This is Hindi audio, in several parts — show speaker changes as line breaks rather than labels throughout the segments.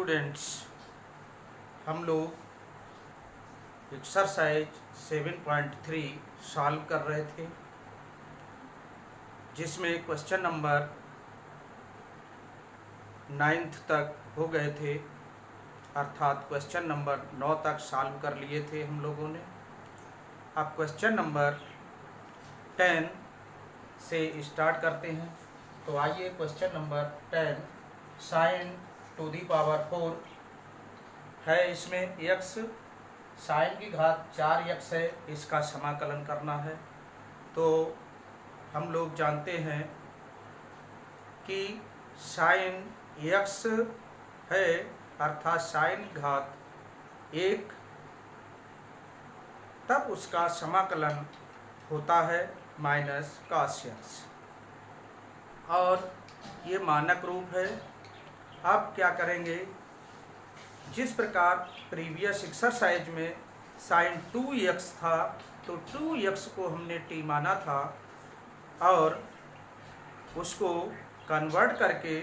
स्टूडेंट्स, हम लोग एक्सरसाइज 7.3 सॉल्व कर रहे थे, जिसमें क्वेश्चन नंबर 9th तक हो गए थे, अर्थात क्वेश्चन नंबर 9 तक सॉल्व कर लिए थे हम लोगों ने। अब क्वेश्चन नंबर 10 से स्टार्ट करते हैं। तो आइए question number 10 sine to the power 4 है। इसमें x साइन की घात 4x है, इसका समाकलन करना है। तो हम लोग जानते हैं कि साइन x है, अर्थात साइन घात 1, तब उसका समाकलन होता है माइनस cos x, और ये मानक रूप है। अब क्या करेंगे, जिस प्रकार प्रीवियस एक्सरसाइज में साइन 2x था, तो 2x को हमने t माना था और उसको कन्वर्ट करके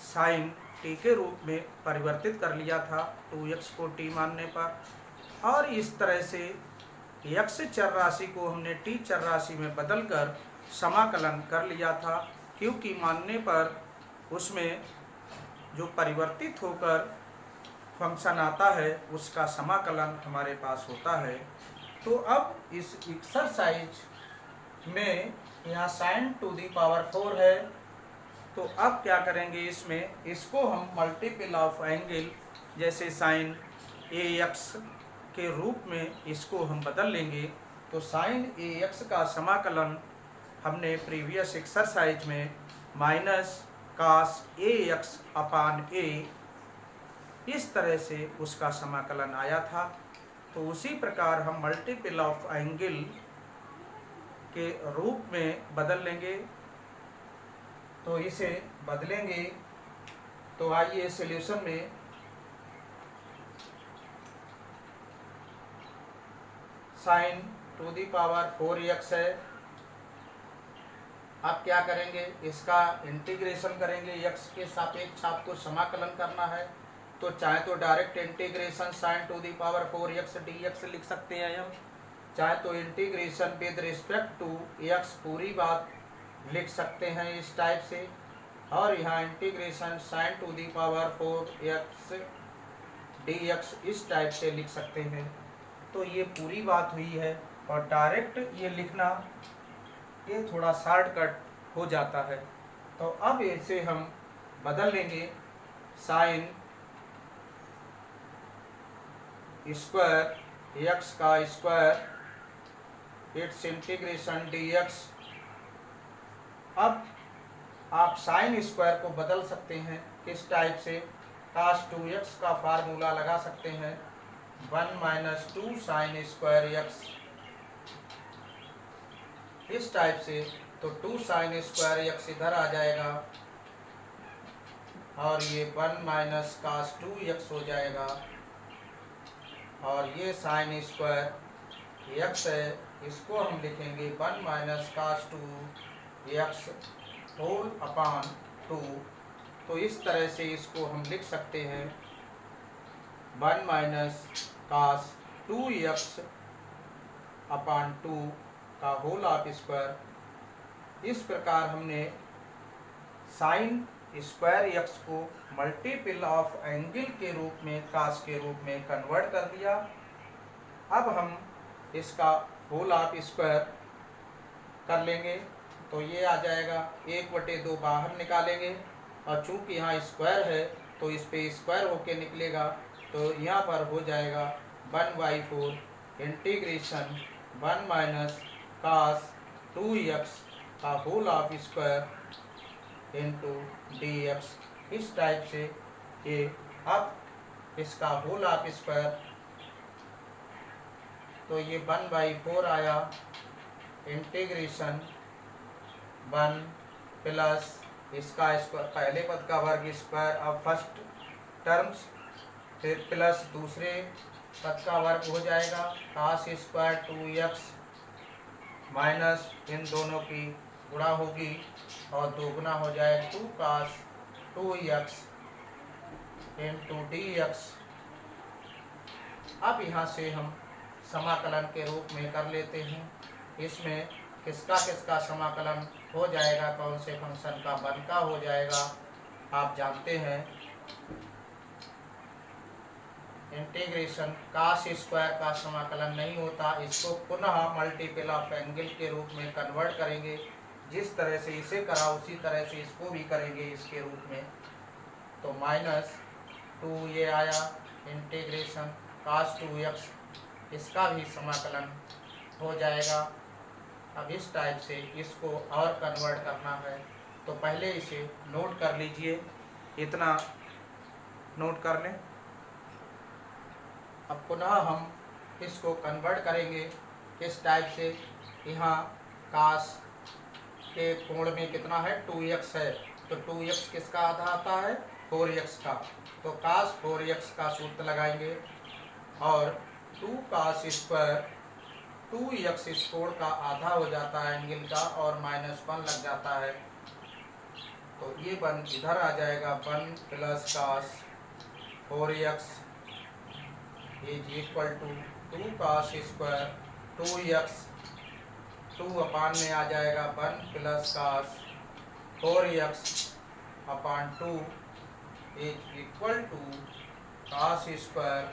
साइन t के रूप में परिवर्तित कर लिया था 2x को t मानने पर। और इस तरह से x चर राशि को हमने t चर राशि में बदलकर समाकलन कर लिया था, क्योंकि मानने पर उसमें जो परिवर्तित होकर फंक्शन आता है उसका समाकलन हमारे पास होता है। तो अब इस एक्सरसाइज में यहाँ साइन टू दी पावर 4 है, तो अब क्या करेंगे, इसमें इसको हम मल्टीपल ऑफ एंगल जैसे साइन ax के रूप में इसको हम बदल लेंगे। तो साइन ax का समाकलन हमने प्रीवियस एक्सरसाइज में minus cos ax upon a, इस तरह से उसका समाकलन आया था। तो उसी प्रकार हम मल्टीपल ऑफ एंगल के रूप में बदल लेंगे। तो इसे बदलेंगे, तो आइए सॉल्यूशन में sign to the power 4x है। अब क्या करेंगे, इसका इंटीग्रेशन करेंगे, x के सापेक्ष आपको समाकलन करना है। तो चाहे तो direct integration sine to the power 4x dx लिख सकते हैं हम, चाहे तो integration with respect to x पूरी बात लिख सकते हैं इस टाइप से, और यहाँ integration sine to the power 4x dx इस टाइप से लिख सकते हैं। तो ये पूरी बात हुई है, और डायरेक्ट ये लिखना ये थोड़ा शॉर्टकट हो जाता है। तो अब इसे हम बदल लेंगे, साइन स्क्वायर x का स्क्वायर इट्स इंटीग्रेशन dx। अब आप साइन स्क्वायर को बदल सकते हैं किस टाइप से, cos 2x का फार्मूला लगा सकते हैं, 1 माइनस 2 साइन स्क्वायर x इस टाइप से। तो 2 साइन स्क्वायर x इधर आ जाएगा, और ये 1 माइनस cos 2x हो जाएगा, और ये साइन स्क्वायर x है, इसको हम लिखेंगे 1 minus cos 2x whole upon 2। तो इस तरह से इसको हम लिख सकते हैं 1 माइनस cos 2x अपान 2 का होल ऑफ स्क्वायर। इस प्रकार हमने साइन स्क्वायर x को मल्टीपल ऑफ एंगल के रूप में cos के रूप में कन्वर्ट कर दिया। अब हम इसका होल ऑफ स्क्वायर कर लेंगे, तो ये आ जाएगा 1/2 बाहर निकालेंगे, और चूंकि यहाँ स्क्वायर है तो इस पे स्क्वायर होके निकलेगा, तो यहाँ पर हो जाएगा 1/4 इंटीग्रेशन 1 माइनस cos 2x का whole of square into dx इस टाइप से। ये अब इसका होल ऑफ स्क्वायर, तो ये 1/4 आया, इंटीग्रेशन 1 प्लस इसका स्क्वायर, पहले पद का वर्ग स्क्वायर अब फर्स्ट टर्म्स, फिर प्लस दूसरे पद का वर्ग हो जाएगा cos स्क्वायर 2x माइनस इन दोनों की गुणा होगी और दोगुना हो जाए 2 cos 2x into d x. अब यहाँ से हम समाकलन के रूप में कर लेते हैं। इसमें किसका किसका समाकलन हो जाएगा, कौन से फंक्शन का, वन का हो जाएगा। आप जानते हैं इंटीग्रेशन कास स्क्वायर का समाकलन नहीं होता, इसको पुनः मल्टीपल ऑफ एंगल के रूप में कन्वर्ट करेंगे। जिस तरह से इसे करा उसी तरह से इसको भी करेंगे इसके रूप में। तो -2 ये आया, इंटीग्रेशन cos 2x, इसका भी समाकलन हो जाएगा। अब इस टाइप से इसको और कन्वर्ट करना है, तो पहले इसे नोट कर लीजिए, इतना नोट कर लें। अब पुनः हम इसको कन्वर्ट करेंगे किस टाइप से। यहाँ कास के कोण में कितना है, 2x है, तो 2x किसका आधा आता है, 4x का। तो कास 4x का सूत्र लगाएंगे और 2 कास स्क्वायर 2x इस कोण का आधा हो जाता है एंगल का, और -1 लग जाता है। तो ये 1 इधर आ जाएगा, 1 plus cos 4x is equal to 2 cos square 2x, 2 upon में आ जाएगा 1 plus cos 4x upon 2 is equal to cos square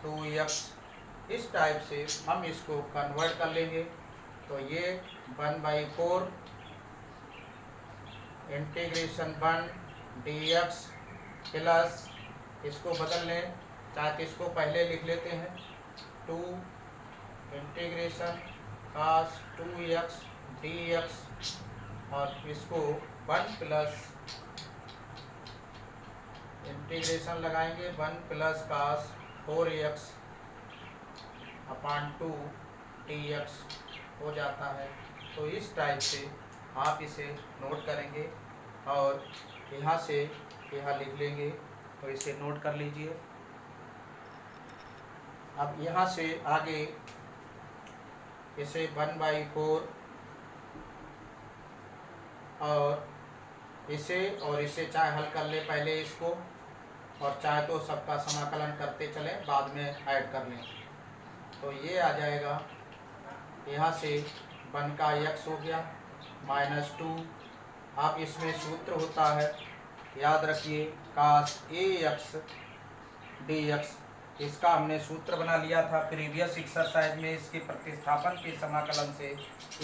2x। इस टाइप से हम इसको कन्वर्ट कर लेंगे। तो ये 1/4 इंटीग्रेशन 1 dx प्लस, इसको बदल लें, चाहे तो इसको पहले लिख लेते हैं, 2 इंटीग्रेशन cos 2x dx, और इसको 1 प्लस इंटीग्रेशन लगाएंगे 1 plus cos 4x upon 2 dx हो जाता है। तो इस टाइप से आप इसे नोट करेंगे और यहाँ से यहाँ लिख लेंगे, तो इसे नोट कर लीजिए। अब यहाँ से आगे इसे 1/4 और इसे चाहे हल कर ले पहले इसको, और चाहे तो सबका समाकलन करते चलें, बाद में ऐड कर लें। तो ये आ जाएगा, यहाँ से 1 का x हो गया -2। अब इसमें सूत्र होता है, याद रखिए, cos ax dx, इसका हमने सूत्र बना लिया था प्रीवियस एक्सरसाइज में। इसके प्रतिस्थापन के समाकलन से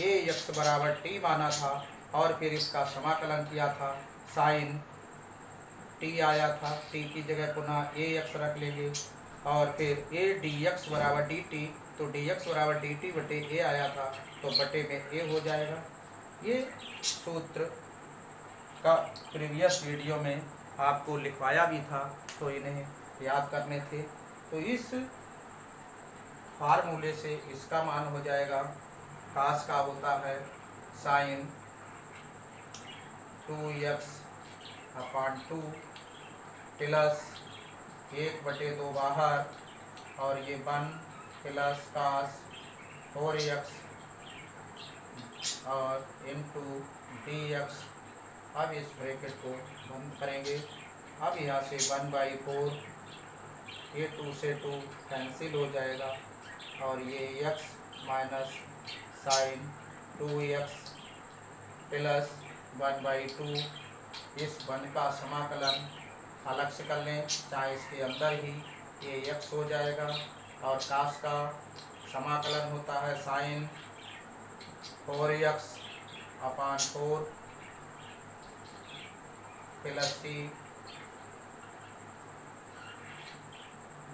ax बराबर t माना था, और फिर इसका समाकलन किया था, साइन t आया था, t की जगह पुनः ax रख लेंगे, और फिर a dx बराबर dt, तो dx बराबर dt बटे a आया था, तो बटे में a हो जाएगा। ये सूत्र का प्रीवियस वीडियो में आपको लिखवाया भी था, तो इन्हें याद करने थे। तो इस फार्मूले से इसका मान हो जाएगा, कास का होता है साइन 2x अपान 2 प्लस 1/2 बाहर, और ये 1 प्लस कास 4x और इंटू dx। अब इस ब्रैकेट को बंद करेंगे। अब यहाँ से 1/4, ये 2 से 2 कैंसिल हो जाएगा, और ये x minus sine 2x plus 1/2, इस 1 का समाकलन अलग से कर लें, चाहे इसके अंदर ही ये x हो जाएगा, और कास का समाकलन होता है साइन 4x अपान 4 प्लस c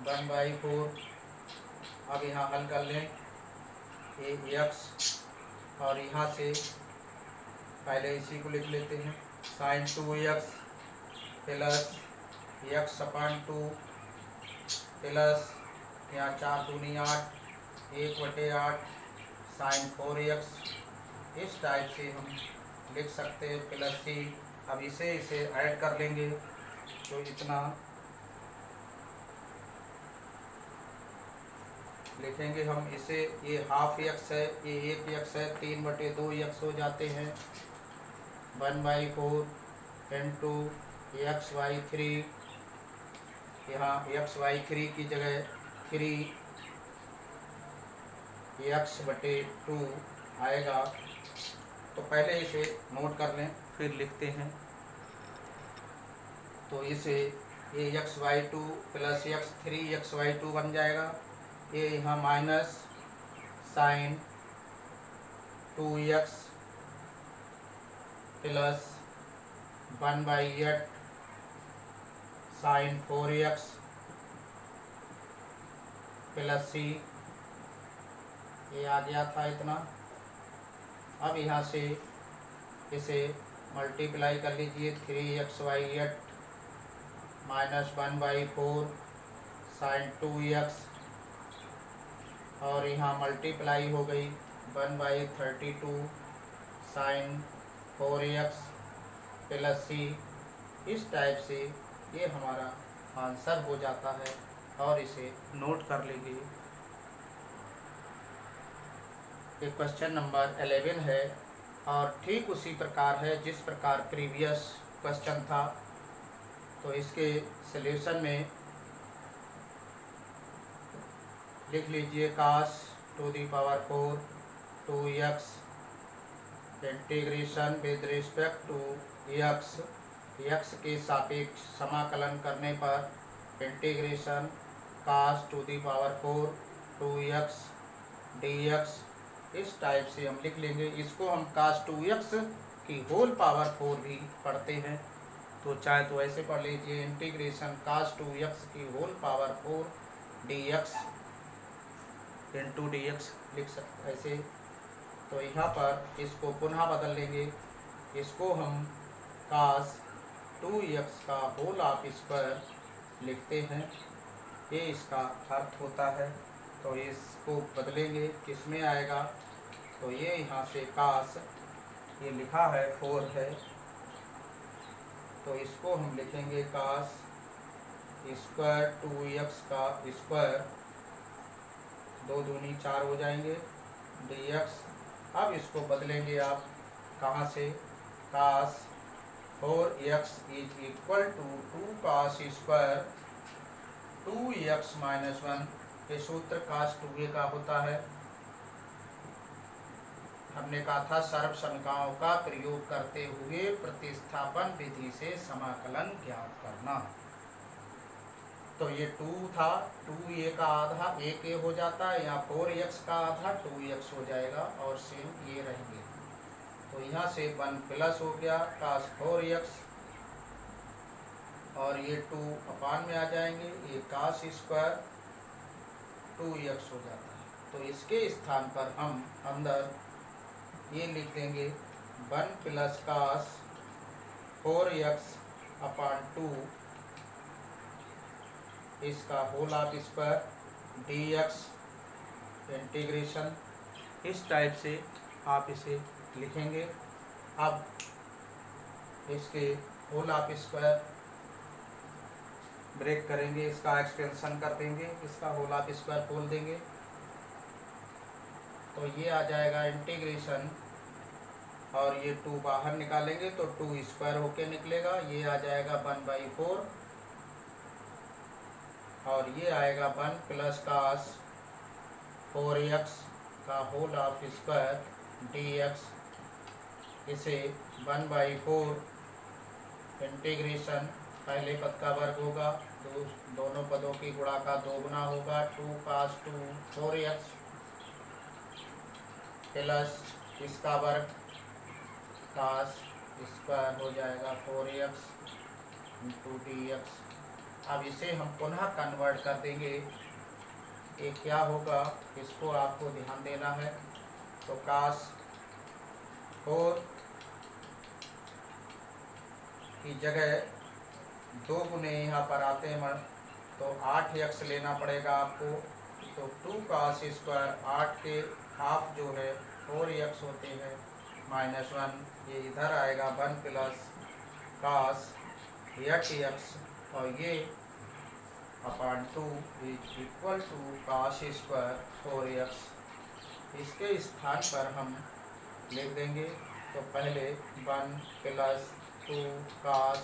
1/4। अब यहाँ हल कर लें, ये x, और यहाँ से पहले इसी को लिख लेते हैं, साइन 2x प्लस x अपान 2 प्लस, यहाँ 4 दूनी 8, 1/8 साइन 4x। इस टाइप से हम लिख सकते हैं, प्लस c। अब इसे ऐड कर लेंगे, तो इतना लिखेंगे हम इसे, ये हाफ x है, ये 1x है, 3/2x हो जाते हैं, 1/4 इंटू x/3 यहाँ एक्स वाई 3 की जगह 3x/2 आएगा। तो पहले इसे नोट कर लें, फिर लिखते हैं। तो इसे ये x/2 प्लस x3 बन जाएगा। ये यहाँ minus sine 2x plus 1/8 sine 4x plus c, ये आ गया था इतना। अब यहाँ से इसे मल्टीप्लाई कर लीजिए। 3x/8 माइनस 1/4 साइन 2x, और यहाँ मल्टीप्लाई हो गई 1/32 साइन 4x प्लस c। इस टाइप से ये हमारा आंसर हो जाता है, और इसे नोट कर लेंगे। ये क्वेश्चन नंबर 11 है, और ठीक उसी प्रकार है जिस प्रकार प्रीवियस क्वेश्चन था। तो इसके सॉल्यूशन में लिख लीजिए cos to the power 4 2x integration with respect to x के सापेक्ष समाकलन करने पर integration cos to the power 4 2x dx। इस टाइप से हम लिख लेंगे। इसको हम cos 2x की होल पावर 4 भी पढ़ते हैं, तो चाहे तो ऐसे पढ़ लीजिए, इंटीग्रेशन cos 2x की whole power 4 dx into dx लिख सकते ऐसे। तो यहाँ पर इसको पुनः बदल लेंगे। इसको हम cos 2x का होल ऑफ स्क्वायर लिखते हैं, ये इसका अर्थ होता है। तो इसको बदलेंगे, किस में आएगा? तो ये यहाँ से cos, ये लिखा है 4 है, तो इसको हम लिखेंगे cos स्क्वायर 2x का स्क्वायर, 2 दूनी 4 हो जाएंगे dx। अब इसको बदलेंगे आप कहाँ से? cos 4x is equal to 2 cos square 2x minus 1। ये सूत्र cos 2a का होता है। हमने कहा था सर्व समीकरणों का प्रयोग करते हुए प्रतिस्थापन विधि से समाकलन ज्ञात करना। तो ये 2 था, 2a का आधा 1a हो जाता है, यहाँ 4x का आधा 2x हो जाएगा, और सेम ये रहेंगे। तो यहाँ से 1 प्लस हो गया cos 4x, और ये 2 अपान में आ जाएंगे, ये cos स्क्वायर 2x हो जाता है। तो इसके स्थान पर हम अंदर ये लिख देंगे 1 प्लस cos 4x अपान 2 इसका whole of square dx integration. इस टाइप से आप इसे लिखेंगे। अब इसके होल ऑफ स्क्वायर ब्रेक करेंगे, इसका एक्सटेंशन कर देंगे, इसका होल ऑफ स्क्वायर खोल देंगे, तो ये आ जाएगा इंटीग्रेशन, और ये 2 बाहर निकालेंगे तो 2 स्क्वायर होके निकलेगा, ये आ जाएगा 1/4, और ये आएगा 1 प्लस cos 4x का होल ऑफ स्क्वायर dx। इसे 1/4 इंटीग्रेशन, पहले पद का वर्ग होगा, दोनों पदों की गुणा का 2 गुना होगा, 2 cos 4x प्लस इसका वर्ग cos स्क्वायर हो जाएगा 4x इंटू dx। अब इसे हम पुनः कन्वर्ट कर देंगे। ये क्या होगा, इसको आपको ध्यान देना है। तो cos 4 की जगह 2 गुने यहाँ पर आते हैं, तो 8x लेना पड़ेगा आपको। तो 2 cos स्क्वायर 8 के हाफ जो है 4x होते हैं माइनस 1, ये इधर आएगा 1 प्लस cos 8x, और ये upon 2 is equal to cos square 4x। इसके स्थान पर हम लिख देंगे। तो पहले 1 प्लस 2 cos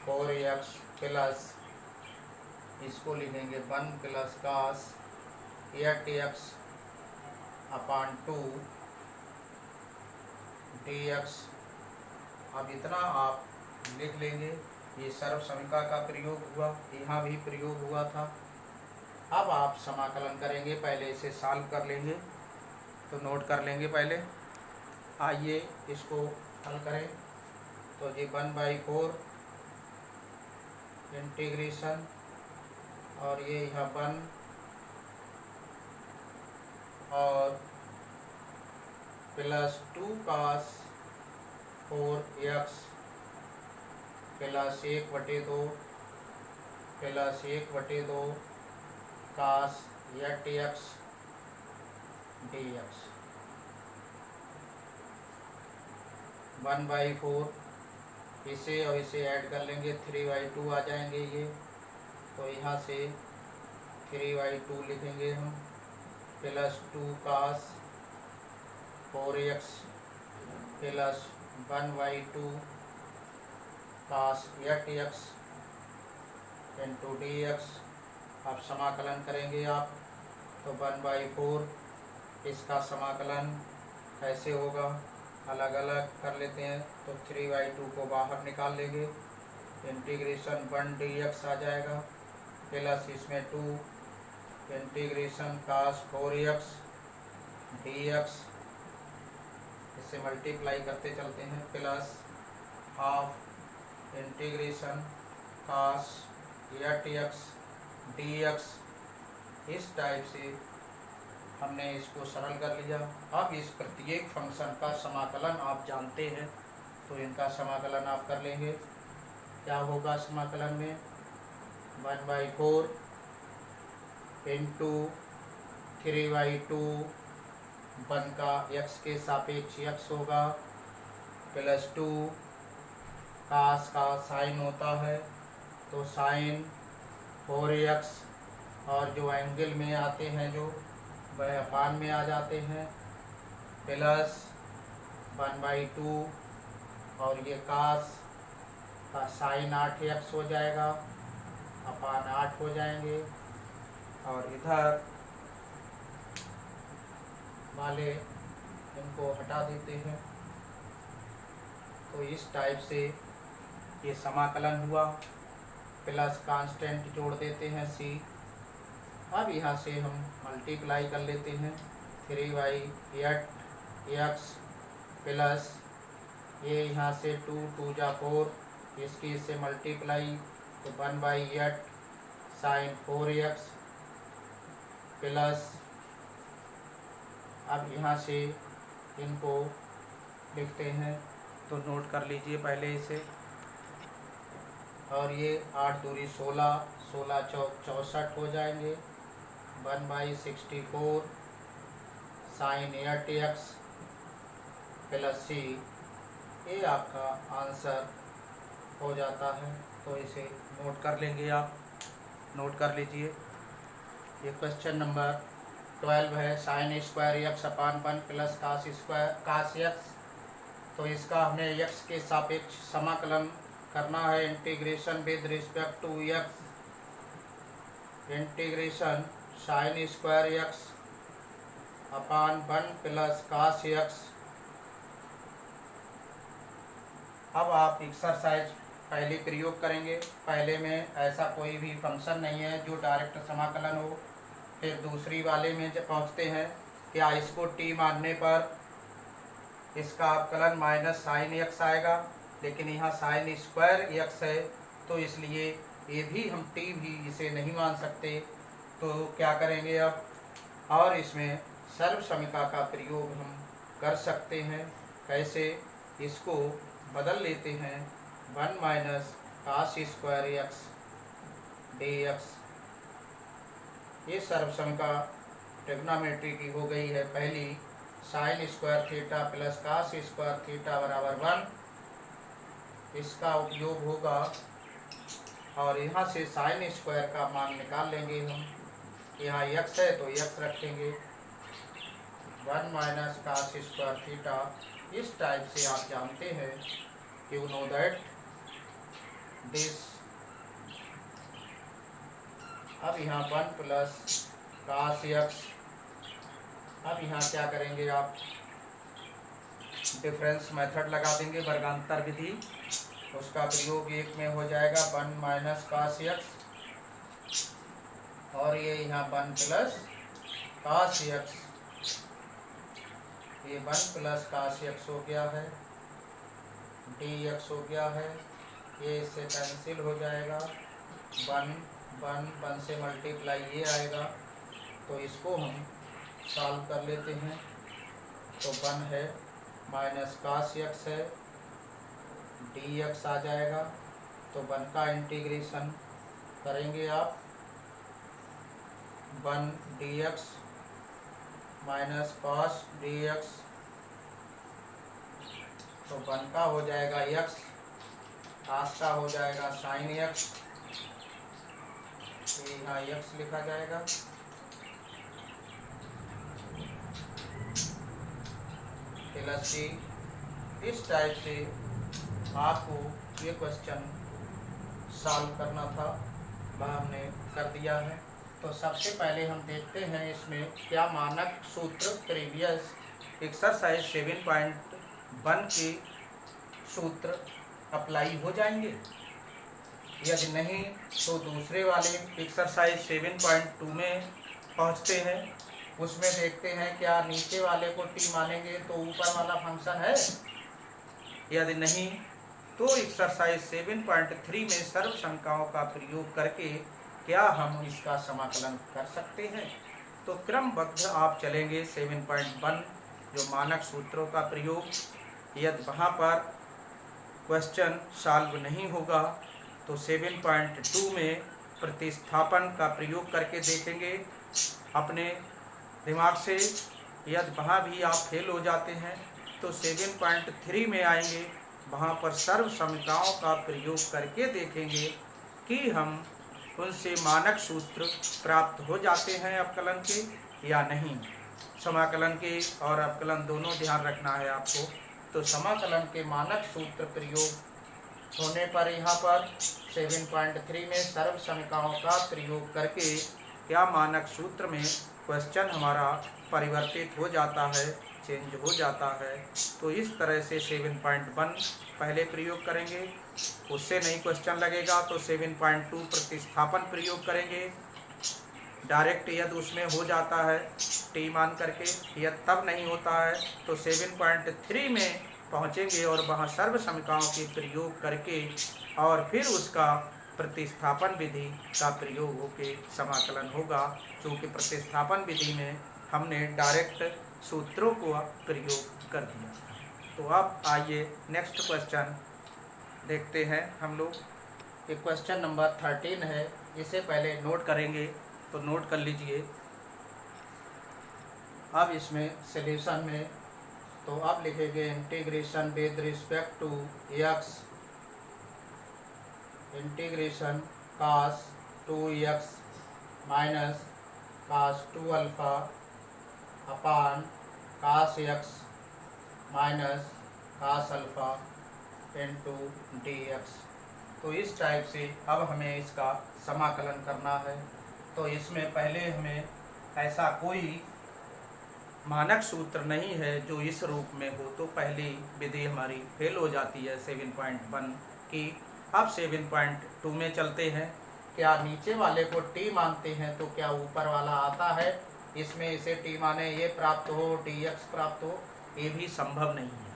4x प्लस इसको लिखेंगे 1 प्लस कास 8x अपान 2 dx। अब इतना आप लिख लेंगे। ये सर्वसमिका का प्रयोग हुआ, यहाँ भी प्रयोग हुआ था। अब आप समाकलन करेंगे, पहले इसे सॉल्व कर लेंगे। तो नोट कर लेंगे पहले। आइए इसको हल करें। तो ये 1/4 इंटीग्रेशन और ये यहाँ 1 और प्लस 2 कास 4x प्लस 1/2 प्लस 1/2 कास 8x dx। 1/4 इसे और इसे ऐड कर लेंगे, 3/2 आ जाएंगे ये। तो यहाँ से 3/2 लिखेंगे हम, प्लस 2 कास 4x प्लस 1/2 कास 8x इंटू dx। अब समाकलन करेंगे आप। तो 1/4 इसका समाकलन कैसे होगा, अलग अलग कर लेते हैं। तो 3/2 को बाहर निकाल लेंगे, इंटीग्रेशन 1 dx आ जाएगा, प्लस इसमें 2 इंटीग्रेशन कास 4x dx। इसे मल्टीप्लाई करते चलते हैं, प्लस हाफ इंटीग्रेशन कास 8x dx। इस टाइप से हमने इसको सरल कर लिया। अब इस प्रत्येक फंक्शन का समाकलन आप जानते हैं, तो इनका समाकलन आप कर लेंगे। क्या होगा समाकलन में, 1/4 इंटू 3/2 1 का x के सापेक्ष x होगा, प्लस 2 कास का साइन होता है तो साइन 4x, और जो एंगल में आते हैं जो वह अपान में आ जाते हैं, प्लस 1/2 और ये कास का साइन 8x हो जाएगा, अपान 8 हो जाएंगे। और इधर वाले इनको हटा देते हैं। तो इस टाइप से ये समाकलन हुआ, प्लस कांस्टेंट जोड़ देते हैं c। अब यहाँ से हम मल्टीप्लाई कर लेते हैं, 3/8x प्लस ये यहाँ से 2 2 जा 4, इसकी इससे मल्टीप्लाई तो 1/8 साइन 4x प्लस, अब यहाँ से इनको लिखते हैं। तो नोट कर लीजिए पहले इसे। और ये 8 दूरी 16, 16 चौक 64 हो जाएंगे, 1/64 साइन 8x प्लस c। ये आपका आंसर हो जाता है। तो इसे नोट कर लेंगे आप, नोट कर लीजिए। ये क्वेश्चन नंबर 12 है, sign square x upon 1 plus cos square कास x। तो इसका हमें x के सापेक्ष समाकलन करना है, integration with respect to x, integration sine square x upon 1 plus cos x। अब आप एक्सरसाइज पहले प्रयोग करेंगे। पहले में ऐसा कोई भी फंक्शन नहीं है जो डायरेक्ट समाकलन हो। फिर दूसरी वाले में जब पहुँचते हैं, क्या इसको t मानने पर इसका अवकलन माइनस साइन x आएगा, लेकिन यहाँ साइन स्क्वायर x है, तो इसलिए ये भी हम t भी इसे नहीं मान सकते। तो क्या करेंगे अब, और इसमें सर्वसमिका का प्रयोग हम कर सकते हैं। कैसे, इसको बदल लेते हैं, 1 minus cos square x dx। ये सर्वसमिका ट्रिग्नोमेट्री की हो गई है पहली। Sine square theta plus cos square theta बराबर 1, इसका उपयोग होगा। और यहाँ से साइन स्क्वायर का मान निकाल लेंगे हम। यहाँ x है तो x रखेंगे, 1 माइनस कास स्क्वायर थीटा। इस टाइप से आप जानते हैं, यू नो दैट दिस अब यहाँ 1 प्लस काश एक्स। अब यहाँ क्या करेंगे आप, डिफरेंस मेथड लगा देंगे, वर्गांतर विधि, उसका प्रयोग एक में हो जाएगा 1 माइनस काश एक्स, और ये यहाँ 1 प्लस काश एक्स, ये 1 प्लस काश एक्स हो गया है, डी एक्स हो गया है, ये इससे कैंसिल हो जाएगा, 1 से मल्टीप्लाई ये आएगा, तो इसको हम सॉल्व कर लेते हैं। तो 1 है माइनस काश एक्स है, डी एक्स आ जाएगा, तो 1 का इंटीग्रेशन करेंगे आप, 1 D x minus cos D x, तो 1 का हो जाएगा एक्स, काश का हो जाएगा साइन एक्स, तो यहाँ एक्स लिखा जाएगा, प्लस सी। इस टाइप से आपको ये क्वेश्चन सॉल्व करना था, वह हमने कर दिया है। तो सबसे पहले हम देखते हैं इसमें क्या मानक सूत्र प्रीवियस एक्सरसाइज 7.1 के सूत्र अप्लाई हो जाएंगे। यदि नहीं तो दूसरे वाले एक्सरसाइज 7.2 में पहुंचते हैं, उसमें देखते हैं क्या नीचे वाले को टी मानेंगे तो ऊपर वाला फंक्शन है। यदि नहीं तो एक्सरसाइज 7.3 में सर्वसंख्याओं का प्रयोग करके क्या हम इसका समाकलन कर सकते हैं। तो क्रमबद्ध आप चलेंगे 7.1 जो मानक सूत्रों का प्रयोग, यदि वहाँ पर क्वेश्चन सॉल्व नहीं होगा तो 7.2 में प्रतिस्थापन का प्रयोग करके देखेंगे अपने दिमाग से। यदि वहाँ भी आप फेल हो जाते हैं तो 7.3 में आएंगे, वहाँ पर सर्वसमीकरणों का प्रयोग करके देखेंगे कि हम उनसे मानक सूत्र प्राप्त हो जाते हैं अवकलन के या नहीं। समाकलन के और अवकलन दोनों ध्यान रखना है आपको। तो समाकलन के मानक सूत्र प्रयोग होने पर यहाँ पर 7.3 में सर्वसमीकरणों का प्रयोग करके क्या मानक सूत्र में क्वेश्चन हमारा परिवर्तित हो जाता है, चेंज हो जाता है। तो इस तरह से 7.1 पहले प्रयोग करेंगे, उससे नहीं क्वेश्चन लगेगा तो 7.2 प्रतिस्थापन प्रयोग करेंगे डायरेक्ट, यदि उसमें हो जाता है टी मान करके, यदि तब नहीं होता है तो 7.3 में पहुंचेंगे और वहां सर्वसमीकरणों के प्रयोग करके और फिर उसका प्रतिस्थापन विधि का प्रयोग होकर समाकलन होगा। क्योंकि प्रतिस्थापन विधि में हमने डायरेक्ट सूत्रों को प्रयोग कर दिया। तो अब आइए नेक्स्ट क्वेश्चन देखते हैं हम लोग। ये क्वेश्चन नंबर 13 है, इसे पहले नोट करेंगे, तो नोट कर लीजिए। अब इसमें सॉल्यूशन में तो अब लिखेंगे integration with respect to x, integration cos 2x minus cos 2 alpha upon cos x minus cos alpha into d x. तो इस टाइप से अब हमें इसका समाकलन करना है। तो इसमें पहले हमें ऐसा कोई मानक सूत्र नहीं है जो इस रूप में हो, तो पहली विधि हमारी फेल हो जाती है 7.1 की। अब 7.2 में चलते हैं। क्या नीचे वाले को टी मानते हैं तो क्या ऊपर वाला आता है, इसमें इसे टी माने ये प्राप्त हो, डी एक्स प्राप्त हो, ये भी संभव नहीं है।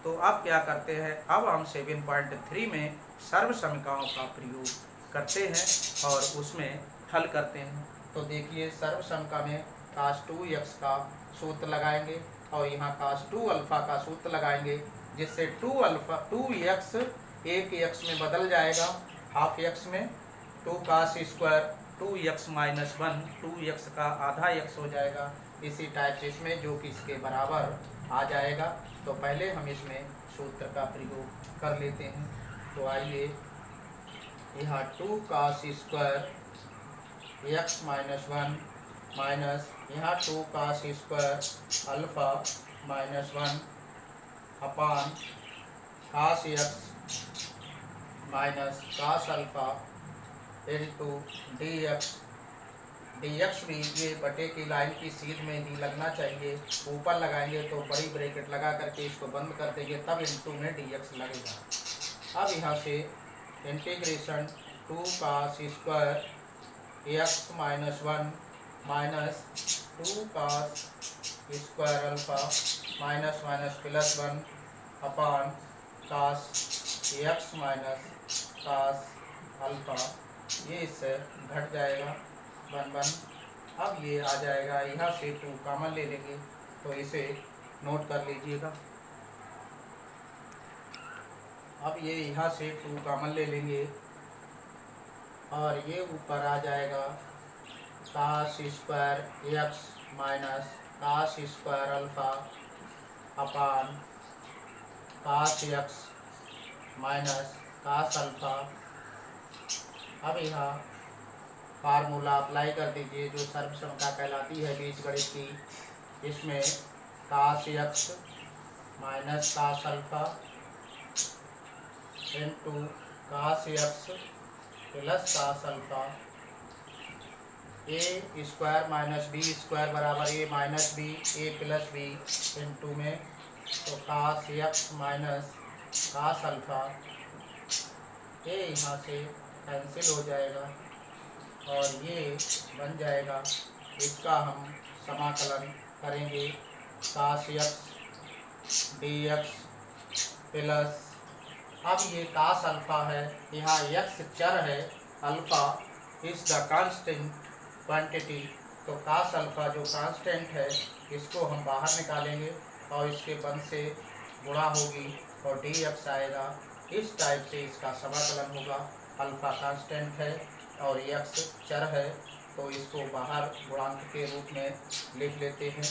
तो अब क्या करते हैं, अब हम 7.3 में सर्वसमीकरणों का प्रयोग करते हैं और उसमें हल करते हैं। तो देखिए सर्वसमीकरण में कास 2x का सूत्र लगाएंगे और यहाँ कास 2 अल्फ़ा का सूत्र लगाएंगे, जिससे 2x एक x में बदल जाएगा, हाफ x में, 2 cos square 2x minus 1, 2x का आधा x हो जाएगा। इसी टाइप से इसमें जो कि इसके बराबर आ जाएगा। तो पहले हम इसमें सूत्र का प्रयोग कर लेते हैं। तो आइए यहाँ 2 cos square x minus 1 minus यहाँ 2 cos square alpha minus 1 upon cos x minus cos alpha into d x dx भी ये बटे की लाइन की सीध में ही लगना चाहिए। ऊपर लगाएंगे तो बड़ी ब्रैकेट लगा करके इसको बंद कर देंगे, तब इनटू में dx लगेगा। अब यहाँ से integration 2 cos square x minus 1 minus 2 cos square alpha minus minus plus 1 upon cos x minus cos alpha, ये इससे घट जाएगा 1 अब ये आ जाएगा, यहाँ से 2 कॉमन ले लेंगे तो इसे नोट कर लीजिएगा। अब ये यहाँ से 2 कॉमन ले लेंगे और ये ऊपर आ जाएगा cos square x minus cos square alpha upon cos x minus cos alpha. अब यहाँ फार्मूला अप्लाई कर दीजिए जो सर्वसमता कहलाती है बीजगणित की। इसमें cos x minus cos alpha into cos x plus cos alpha, A square minus B square बराबर A minus B A plus B into में तो cos x minus cos alpha, ये यहाँ से कैंसिल हो जाएगा और ये बन जाएगा। इसका हम समाकलन करेंगे cos x dx प्लस, अब ये cos अल्फा है, यहाँ x चर है, alpha is the constant quantity, तो cos अल्फा जो कांस्टेंट है इसको हम बाहर निकालेंगे और इसके बंद से गुणा होगी और dx आएगा। इस टाइप से इसका समाकलन होगा। अल्फा कांस्टेंट है और x चर है तो इसको बाहर गुणांक के रूप में लिख लेते हैं।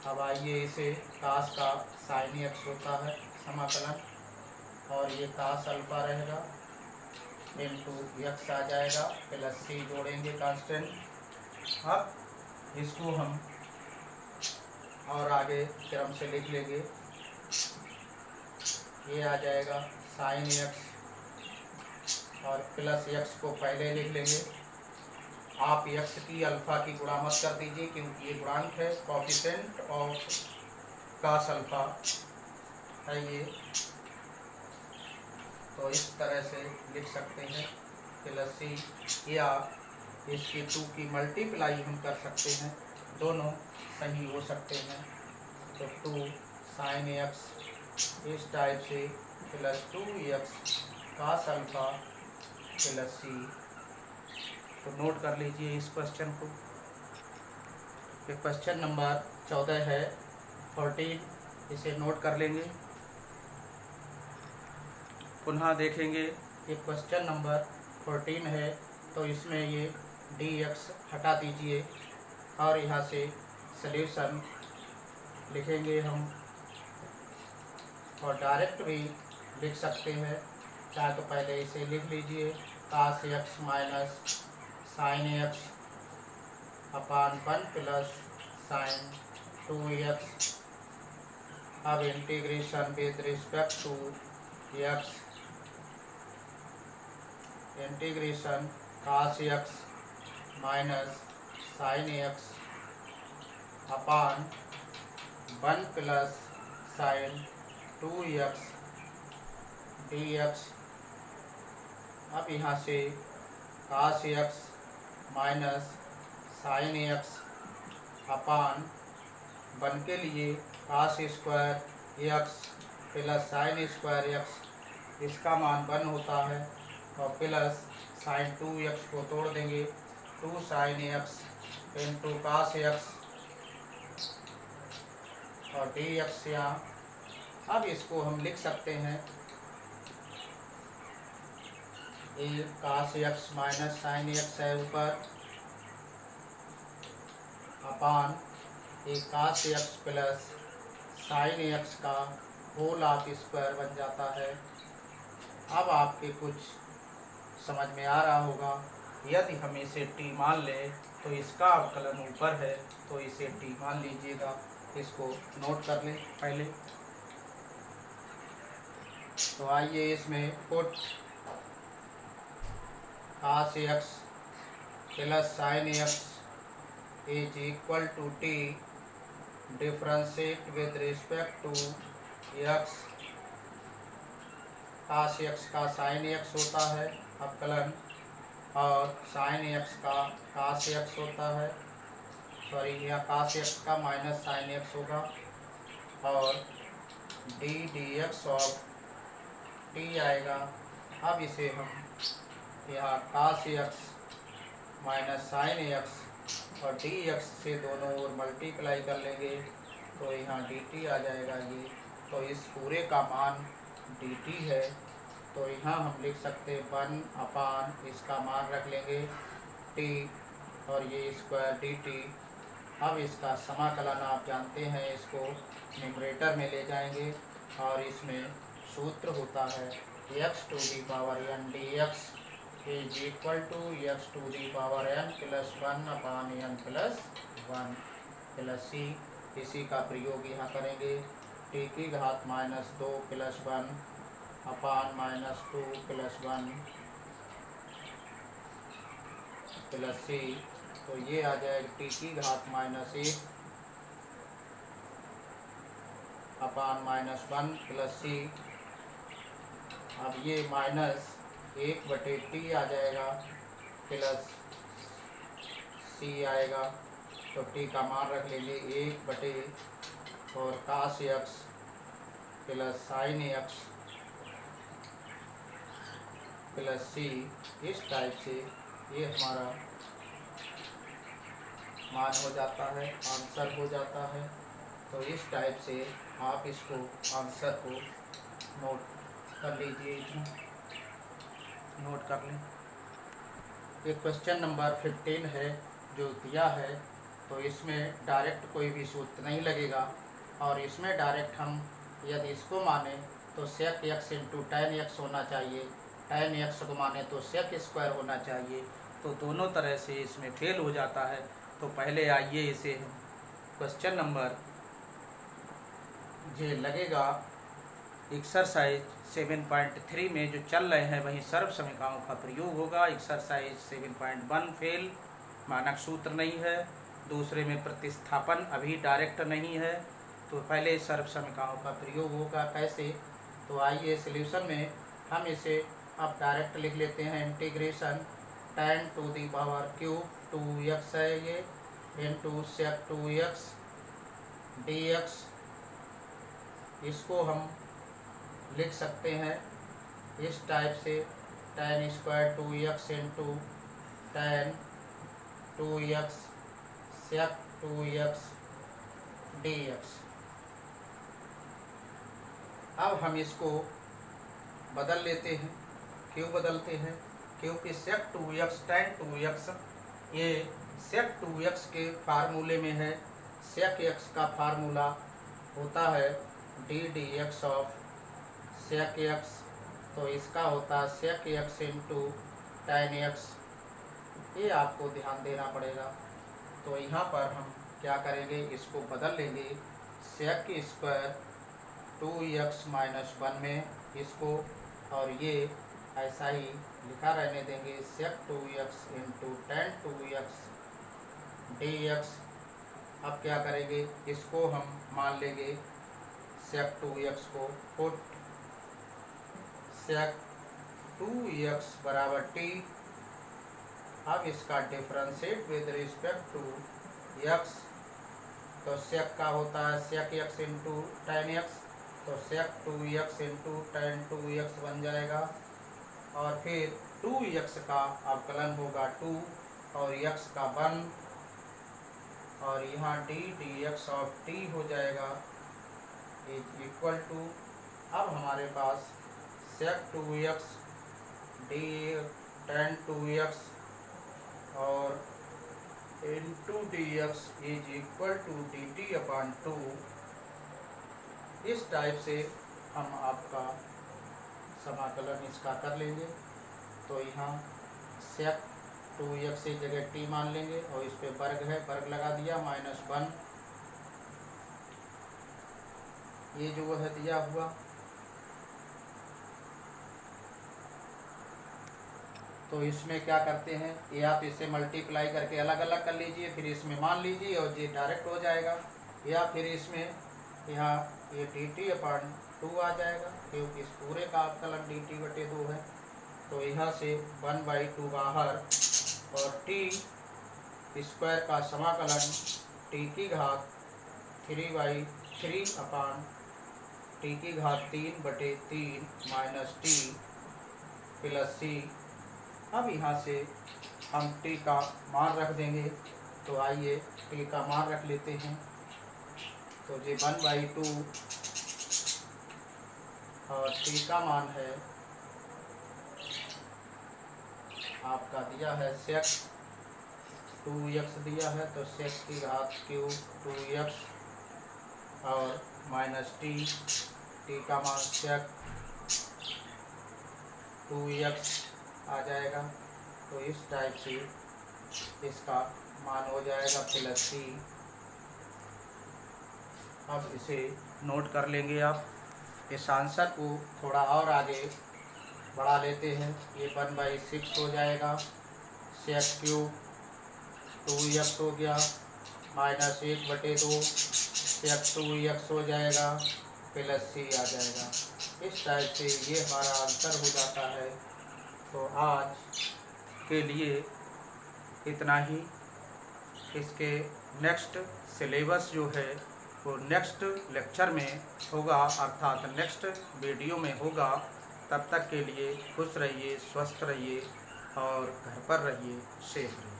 अब आइए इसे cos का sin x होता है समाकलन, और ये cos अल्फा रहेगा इंटू x आ जाएगा प्लस c जोड़ेंगे कांस्टेंट। अब इसको हम और आगे क्रम से लिख लेंगे, ये आ जाएगा sin x और प्लस x को पहले लिख लेंगे। आप x की अल्फा की गुणा मत कर दीजिए क्योंकि ये गुणांक है, कोएफिशिएंट ऑफ cos अल्फा है ये, तो इस तरह से लिख सकते हैं प्लस c, या इसकी 2 की मल्टीप्लाई हम कर सकते हैं, दोनों सही हो सकते हैं। तो 2 sin x इस टाइप से plus 2x cos alpha plus c, तो नोट कर लीजिए इस क्वेश्चन को। ये क्वेश्चन नंबर 14 है 14, इसे नोट कर लेंगे। पुनः देखेंगे ये क्वेश्चन नंबर 14 है तो इसमें ये dx हटा दीजिए और यहाँ से सल्यूशन लिखेंगे हम, और डायरेक्ट भी लिख सकते हैं, चाहे तो पहले इसे लिख लीजिए cos x minus sin x upon 1 plus sin 2x। अब integration with respect to x, integration cos x minus sin x upon 1 plus sin 2x dx। अब यहाँ से cos x minus sin x upon 1 के लिए cos square x plus sin square x, इसका मान 1 होता है, और प्लस sin 2x को तोड़ देंगे 2 sin x into cos x और dx यहाँ। अब इसको हम लिख सकते हैं ये cos x minus sin x है ऊपर अपॉन एक cos x plus sin x का होल ऑफ स्क्वायर बन जाता है। अब आपके कुछ समझ में आ रहा होगा, यदि हम इसे t मान लें तो इसका अवकलन ऊपर है तो इसे t मान लीजिएगा। इसको नोट कर लें पहले। तो आइए इसमें put cos x plus sin x is equal to t differentiate with respect to x, cos x का साइन एक्स होता है अवकलन, और साइन एक्स का काश एक्स होता है, सॉरी यहाँ काश एक्स का माइनस साइन एक्स होगा, और D d x of T आएगा। अब इसे हम यहाँ काश एक्स माइनस साइन एक्स और डी एक्स से दोनों ओर मल्टीप्लाई कर लेंगे तो यहाँ डी टी आ जाएगा ये। तो इस पूरे का मान डी टी है, तो यहाँ हम लिख सकते हैं 1/, इसका मान रख लेंगे टी और ये स्क्वायर डी टी। अब इसका समाकलन आप जानते हैं, इसको न्यूमरेटर में ले जाएंगे और इसमें सूत्र होता है x to the power n d x is equal to x to the power n plus 1/n plus 1 plus C. इसी का प्रयोग यहाँ करेंगे, टी की घात -2 प्लस 1/-2 प्लस 1 प्लस सी। तो ये आ जाएगा टी की घात -1/-1 प्लस सी। अब ये -1/t आ जाएगा प्लस सी आएगा, तो टी का मान रख लेंगे 1/ और cos x plus sine x plus C. इस टाइप से ये हमारा मान हो जाता है, आंसर हो जाता है। तो इस टाइप से आप इसको आंसर को नोट कर लीजिए, इसमें नोट कर लें। ये क्वेश्चन नंबर 15 है जो दिया है, तो इसमें डायरेक्ट कोई भी सूत्र नहीं लगेगा, और इसमें डायरेक्ट हम यदि इसको माने तो sec x into tan x होना चाहिए, tan एक्स को माने तो सेक स्क्वायर होना चाहिए, तो दोनों तरह से इसमें फेल हो जाता है। तो पहले आइए इसे हम क्वेश्चन नंबर जे लगेगा एक्सरसाइज 7.3 में जो चल रहे हैं वहीं सर्व समीकरणों का प्रयोग होगा। एक्सरसाइज 7.1 फेल, मानक सूत्र नहीं है, दूसरे में प्रतिस्थापन अभी डायरेक्ट नहीं है, तो पहले सर्व समीकरणों का प्रयोग होगा। कैसे? तो आइए सॉल्यूशन में हम इसे अब डायरेक्ट लिख लेते हैं, integration tan to the power cube 2x है ये इंटू सेक 2x dx। इसको हम लिख सकते हैं इस टाइप से, tan square 2x into tan 2x सेक 2x dx। अब हम इसको बदल लेते हैं। क्यों बदलते हैं? क्योंकि सेक 2x tan 2x ये सेक 2x के फार्मूले में है। सेक x का फार्मूला होता है d d x of sec x, तो इसका होता है sec x into tan x। ये आपको ध्यान देना पड़ेगा। तो यहाँ पर हम क्या करेंगे, इसको बदल लेंगे सेक स्क्वायर 2x - 1 में इसको, और ये ऐसा ही लिखा रहने देंगे सेक 2x into tan 2x dx। अब क्या करेंगे, इसको हम मान लेंगे सेक 2x को पुट सेक 2x बराबर t। अब इसका differentiate with respect to x, तो सेक का होता है sec x into tan x, तो सेक 2x इंटू tan 2x बन जाएगा, और फिर 2x का अवकलन होगा 2 और x का 1, और यहाँ D d x of t हो जाएगा इज इक्वल टू। अब हमारे पास सेक 2x डी tan 2x और into d x is equal to d t upon 2। इस टाइप से हम आपका समाकलन इसका कर लेंगे। तो यहाँ सेक 2x की जगह t मान लेंगे और इस पे वर्ग है, वर्ग लगा दिया -1, ये जो है दिया हुआ। तो इसमें क्या करते हैं, ये आप इसे मल्टीप्लाई करके अलग अलग कर लीजिए, फिर इसमें मान लीजिए और ये डायरेक्ट हो जाएगा, या फिर इसमें यहाँ ये dt/2 आ जाएगा, क्योंकि इस पूरे का अवकलन dt/2 है। तो यहाँ से 1/2 बाहर और t² का समाकलन t की घात 3/3 माइनस t प्लस c। अब यहाँ से हम t का मान रख देंगे, तो आइए t का मान रख लेते हैं। तो ये 1/2 और t का मान है आपका दिया है sec 2x दिया है, तो sec की घात क्यूब 2x और माइनस t का मान sec 2x आ जाएगा। तो इस टाइप से इसका मान हो जाएगा प्लस c। अब इसे नोट कर लेंगे आप। इस आंसर को थोड़ा और आगे बढ़ा लेते हैं। ये 1/6 हो जाएगा, sec क्यूब 2x हो गया, माइनस 1/2 sec 2x हो जाएगा, प्लस c आ जाएगा। इस टाइप से ये हमारा आंसर हो जाता है। तो आज के लिए इतना ही। इसके नेक्स्ट सिलेबस जो है वो नेक्स्ट लेक्चर में होगा, अर्थात नेक्स्ट वीडियो में होगा। तब तक के लिए खुश रहिए, स्वस्थ रहिए और घर पर रहिए, सेफ रहिए।